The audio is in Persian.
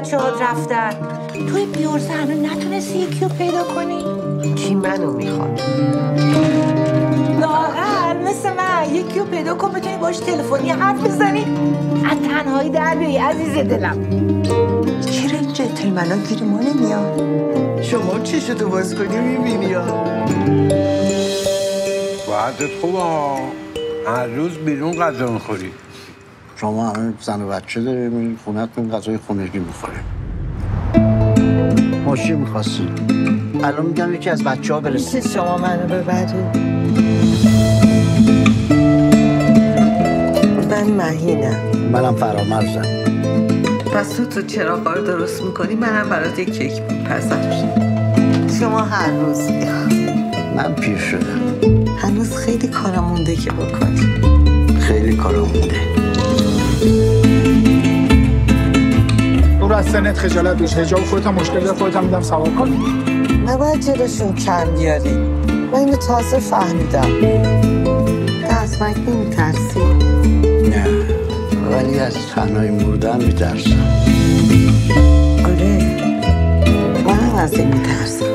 بچه‌هات رفتن. توی بیورزه هنوز نتونستی یکی رو پیدا کنی؟ کی منو میخواد؟ لااقل مثل من یکی رو پیدا کن بتونی باش تلفنی حرف بزنی، از تنهایی در بیایی عزیز دلم. چرا این جنتلمنا گیر ما نمیاد؟ شما چشتو باز کنی میبینی ها. وقتت خوبه ها، هر روز بیرون غذا میخوری. شما همه زن و بچه داری میرین خونه‌تون غذای خونگی میخوریم. ماشین میخواستی الان میگم یکی از بچه ها برسه. شما منو ببری؟ من مهینم. منم فرامرزم. پس تو چراغا رو درست میکنی، منم برات یک کیک میپزم. شما هر روز من پیر شدم. هنوز خیلی کارا مونده که بکنی. خیلی کارا مونده. تو از سنت خجالت بیش، حجاب خودت هم مشکل داره، خودت هم میدم سوار کنی. نباید جلوشون کم بیاری. من اینو تازه فهمیدم. تو از مرگ نمیترسی؟ نه ولی از تنهایی مردن میترسم. آره منم از این میترسم.